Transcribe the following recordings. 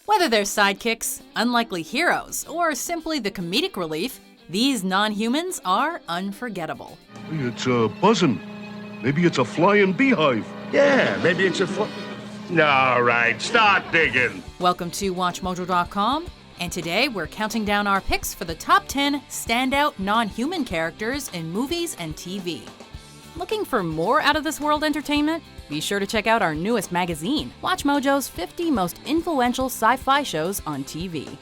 Whether they're sidekicks, unlikely heroes, or simply the comedic relief, these non-humans are unforgettable. It's buzzing. Maybe it's a flying beehive. Yeah, maybe it's a All right, start digging. Welcome to WatchMojo.com, and today we're counting down our picks for the top 10 standout non-human characters in movies and TV. Looking for more out of this world entertainment? Be sure to check out our newest magazine, WatchMojo's 50 most influential sci-fi shows on TV.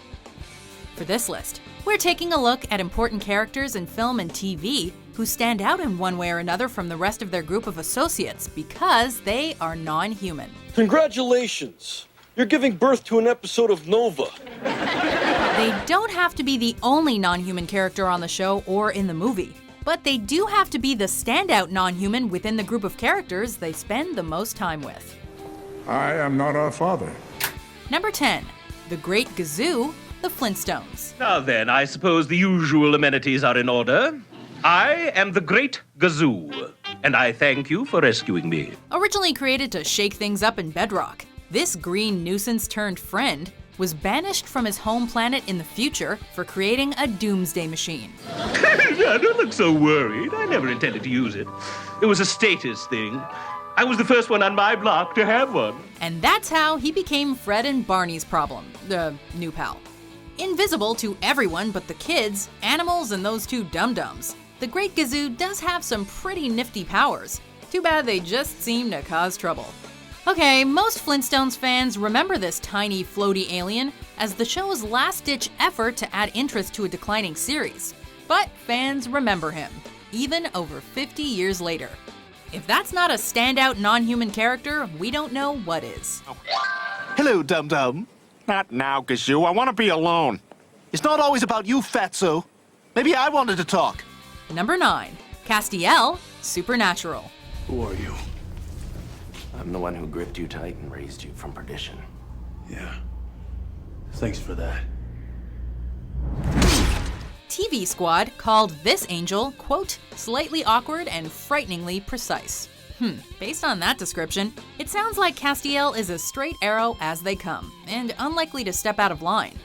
For this list, we're taking a look at important characters in film and TV who stand out in one way or another from the rest of their group of associates because they are non-human. Congratulations! You're giving birth to an episode of Nova. They don't have to be the only non-human character on the show or in the movie, but they do have to be the standout non-human within the group of characters they spend the most time with. I am not our father. Number 10, the Great Gazoo, the Flintstones. Now then, I suppose the usual amenities are in order. I am the Great Gazoo, and I thank you for rescuing me. Originally created to shake things up in bedrock, this green nuisance turned friend was banished from his home planet in the future for creating a doomsday machine. Don't look so worried. I never intended to use it. It was a status thing. I was the first one on my block to have one. And that's how he became Fred and Barney's problem, the new pal. Invisible to everyone but the kids, animals, and those two dum-dums, the Great Gazoo does have some pretty nifty powers. Too bad they just seem to cause trouble. Okay, most Flintstones fans remember this tiny, floaty alien as the show's last-ditch effort to add interest to a declining series. But fans remember him, even over 50 years later. If that's not a standout non-human character, we don't know what is. Hello, Dum-Dum. Not now, Gazoo. I want to be alone. It's not always about you, Fatso. Maybe I wanted to talk. Number 9, Castiel, Supernatural. Who are you? I'm the one who gripped you tight and raised you from perdition. Yeah. Thanks for that. TV Squad called this angel, quote, slightly awkward and frighteningly precise. Based on that description, it sounds like Castiel is as straight arrow as they come, and unlikely to step out of line.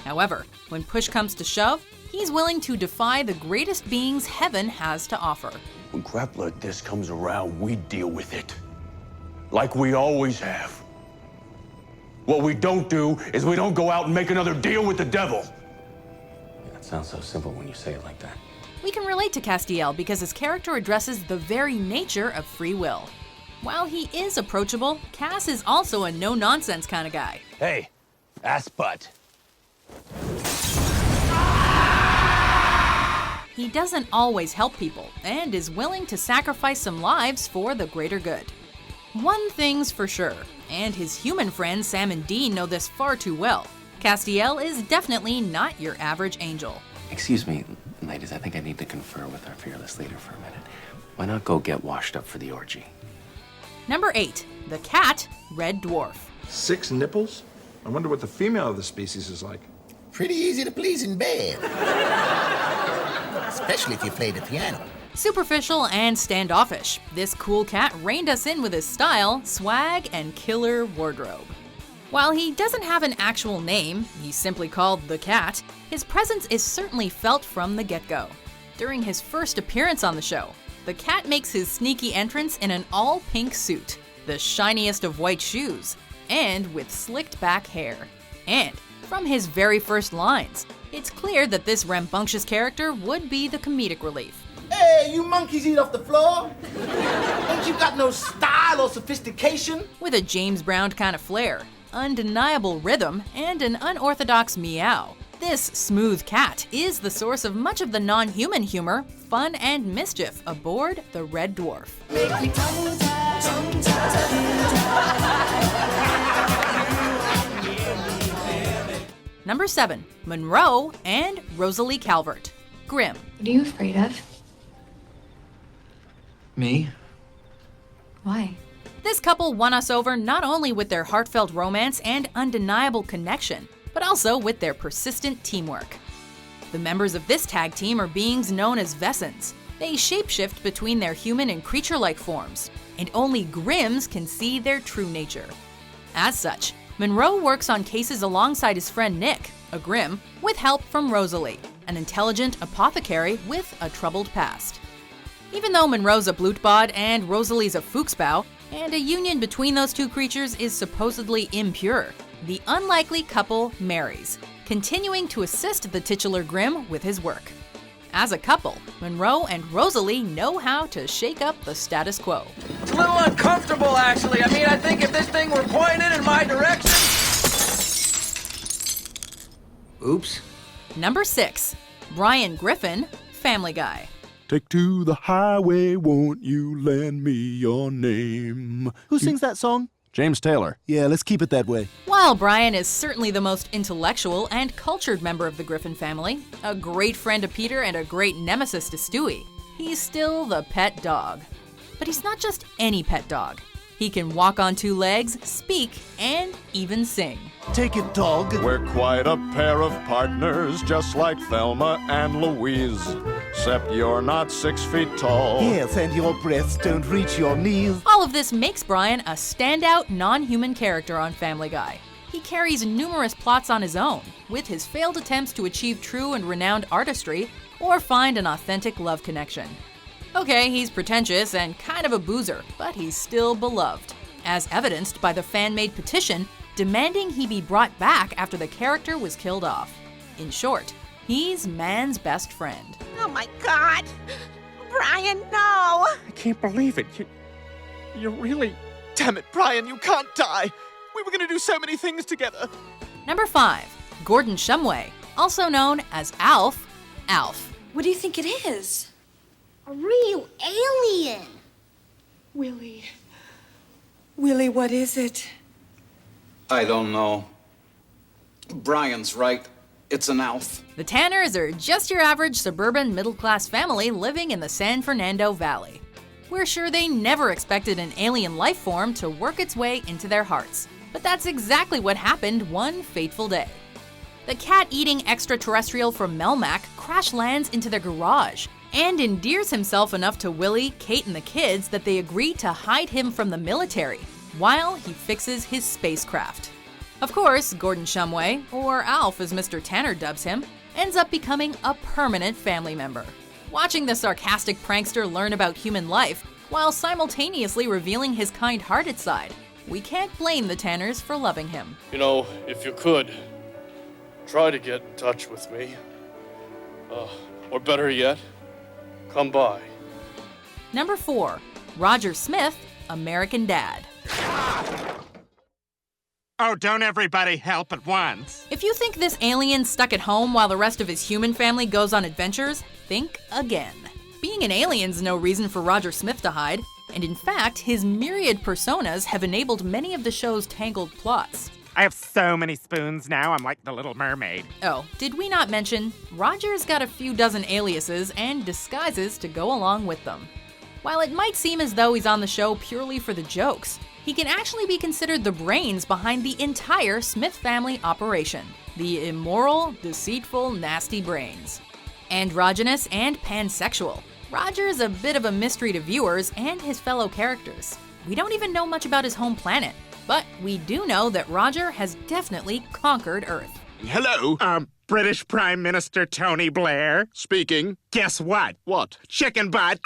However, when push comes to shove, he's willing to defy the greatest beings heaven has to offer. When crap like this comes around, we deal with it. Like we always have. What we don't do is we don't go out and make another deal with the devil. That sounds so simple when you say it like that. We can relate to Castiel because his character addresses the very nature of free will. While he is approachable, Cass is also a no-nonsense kind of guy. Hey, ass butt. He doesn't always help people and is willing to sacrifice some lives for the greater good. One thing's for sure, and his human friends Sam and Dean know this far too well. Castiel is definitely not your average angel. Excuse me, ladies, I think I need to confer with our fearless leader for a minute. Why not go get washed up for the orgy? Number 8, the cat, Red Dwarf. 6 nipples? I wonder what the female of the species is like. Pretty easy to please in bed. Especially if you play the piano. Superficial and standoffish, this cool cat reined us in with his style, swag, and killer wardrobe. While he doesn't have an actual name, he's simply called the Cat, his presence is certainly felt from the get-go. During his first appearance on the show, the Cat makes his sneaky entrance in an all-pink suit, the shiniest of white shoes, and with slicked back hair. And from his very first lines, it's clear that this rambunctious character would be the comedic relief. Hey, you monkeys eat off the floor? Ain't you got no style or sophistication? With a James Brown kind of flair, undeniable rhythm, and an unorthodox meow, this smooth cat is the source of much of the non-human humor, fun, and mischief aboard the Red Dwarf. Number 7, Monroe and Rosalee Calvert. Grimm. What are you afraid of? Me? Why? This couple won us over not only with their heartfelt romance and undeniable connection, but also with their persistent teamwork. The members of this tag team are beings known as Vessons. They shapeshift between their human and creature-like forms, and only Grimms can see their true nature. As such, Monroe works on cases alongside his friend Nick, a Grimm, with help from Rosalee, an intelligent apothecary with a troubled past. Even though Monroe's a Blutbad and Rosalee's a Fuchsbau, and a union between those two creatures is supposedly impure, the unlikely couple marries, continuing to assist the titular Grimm with his work. As a couple, Monroe and Rosalee know how to shake up the status quo. It's a little uncomfortable, actually. I mean, I think if this thing were pointed in my direction... Oops. Number 6. Brian Griffin, Family Guy. Take to the highway, won't you lend me your name? Who sings that song? James Taylor. Yeah, let's keep it that way. While Brian is certainly the most intellectual and cultured member of the Griffin family, a great friend to Peter and a great nemesis to Stewie, he's still the pet dog. But he's not just any pet dog. He can walk on 2 legs, speak, and even sing. Take it, dog. We're quite a pair of partners, just like Thelma and Louise. Except you're not 6 feet tall. Yes, and your breasts don't reach your knees. All of this makes Brian a standout non-human character on Family Guy. He carries numerous plots on his own, with his failed attempts to achieve true and renowned artistry or find an authentic love connection. Okay, he's pretentious and kind of a boozer, but he's still beloved, as evidenced by the fan-made petition demanding he be brought back after the character was killed off. In short, he's man's best friend. Oh my God! Brian, no! I can't believe it. You're really... Damn it, Brian, you can't die. We were gonna do so many things together. Number 5. Gordon Shumway, also known as Alf. Alf. What do you think it is? A real alien! Willie, what is it? I don't know. Brian's right. It's an Alf. The Tanners are just your average suburban middle-class family living in the San Fernando Valley. We're sure they never expected an alien life form to work its way into their hearts, but that's exactly what happened one fateful day. The cat-eating extraterrestrial from Melmac crash lands into their garage and endears himself enough to Willie, Kate, and the kids that they agree to hide him from the military while he fixes his spacecraft. Of course, Gordon Shumway, or Alf as Mr. Tanner dubs him, ends up becoming a permanent family member. Watching the sarcastic prankster learn about human life while simultaneously revealing his kind-hearted side, we can't blame the Tanners for loving him. You know, if you could, try to get in touch with me. Or better yet, come by. Number 4. Roger Smith, American Dad. Oh, don't everybody help at once. If you think this alien stuck at home while the rest of his human family goes on adventures, think again. Being an alien's no reason for Roger Smith to hide, and in fact, his myriad personas have enabled many of the show's tangled plots. I have so many spoons now, I'm like the Little Mermaid. Oh, did we not mention, Roger's got a few dozen aliases and disguises to go along with them. While it might seem as though he's on the show purely for the jokes, he can actually be considered the brains behind the entire Smith family operation. The immoral, deceitful, nasty brains. Androgynous and pansexual, Roger's a bit of a mystery to viewers and his fellow characters. We don't even know much about his home planet, but we do know that Roger has definitely conquered Earth. Hello? British Prime Minister Tony Blair. Speaking. Guess what? What? Chicken butt.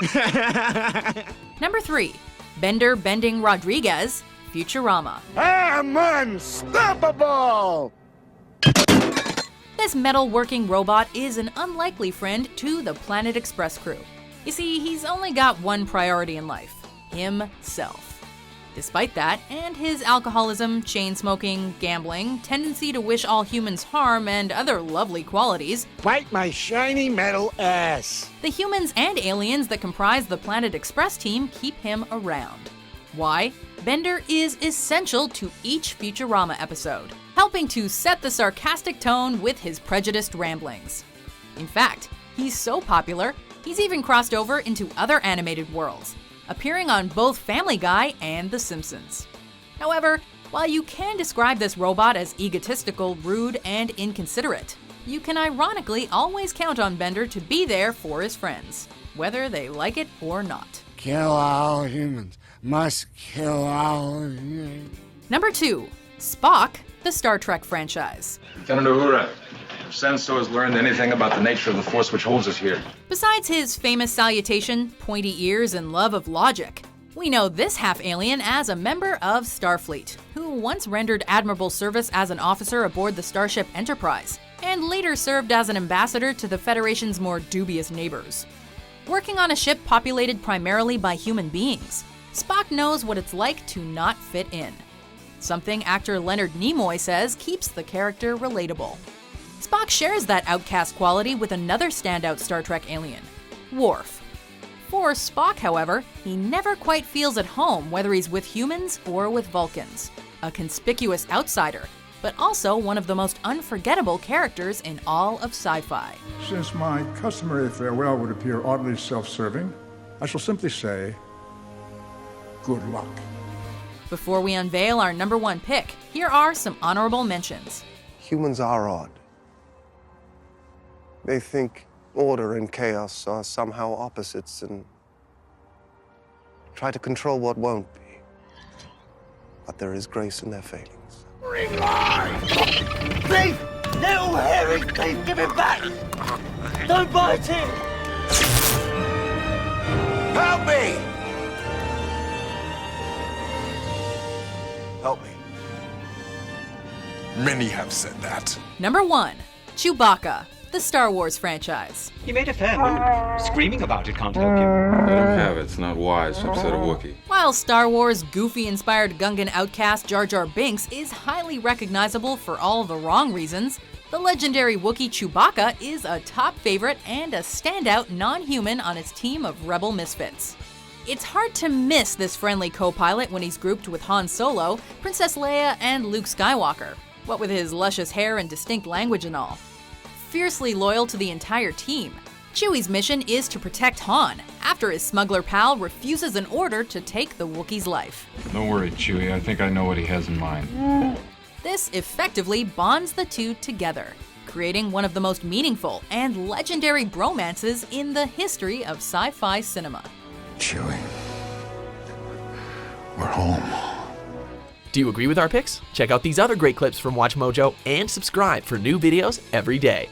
Number 3. Bender Bending Rodriguez, Futurama. I'm unstoppable! This metal-working robot is an unlikely friend to the Planet Express crew. You see, he's only got one priority in life: himself. Despite that, and his alcoholism, chain-smoking, gambling, tendency to wish all humans harm, and other lovely qualities, Bite my shiny metal ass. the humans and aliens that comprise the Planet Express team keep him around. Why? Bender is essential to each Futurama episode, helping to set the sarcastic tone with his prejudiced ramblings. In fact, he's so popular, he's even crossed over into other animated worlds, appearing on both Family Guy and The Simpsons. However, while you can describe this robot as egotistical, rude, and inconsiderate, you can ironically always count on Bender to be there for his friends, whether they like it or not. Kill all humans. Must kill all humans. Number 2. Spock, the Star Trek franchise. Lieutenant Uhura, if Sensor has learned anything about the nature of the force which holds us here. Besides his famous salutation, pointy ears, and love of logic, we know this half-alien as a member of Starfleet, who once rendered admirable service as an officer aboard the starship Enterprise, and later served as an ambassador to the Federation's more dubious neighbors. Working on a ship populated primarily by human beings, Spock knows what it's like to not fit in. Something actor Leonard Nimoy says keeps the character relatable. Spock shares that outcast quality with another standout Star Trek alien, Worf. For Spock, however, he never quite feels at home whether he's with humans or with Vulcans. A conspicuous outsider, but also one of the most unforgettable characters in all of sci-fi. Since my customary farewell would appear oddly self-serving, I shall simply say, good luck. Before we unveil our number one pick, here are some honorable mentions. Humans are odd. They think order and chaos are somehow opposites and try to control what won't be. But there is grace in their failings. Ring line! Thief! Little hairy thief, give it back! Don't bite him! Help me! Help me. Many have said that. Number 1. Chewbacca, the Star Wars franchise. You made a fair move. Screaming about it can't help you. Let him have it. It's not wise to upset a Wookiee. While Star Wars goofy-inspired Gungan outcast Jar Jar Binks is highly recognizable for all the wrong reasons, the legendary Wookiee Chewbacca is a top favorite and a standout non-human on his team of rebel misfits. It's hard to miss this friendly co-pilot when he's grouped with Han Solo, Princess Leia, and Luke Skywalker, what with his luscious hair and distinct language and all. Fiercely loyal to the entire team, Chewie's mission is to protect Han after his smuggler pal refuses an order to take the Wookiee's life. Don't worry, Chewie. I think I know what he has in mind. This effectively bonds the two together, creating one of the most meaningful and legendary bromances in the history of sci-fi cinema. Chewie, we're home. Do you agree with our picks? Check out these other great clips from WatchMojo and subscribe for new videos every day.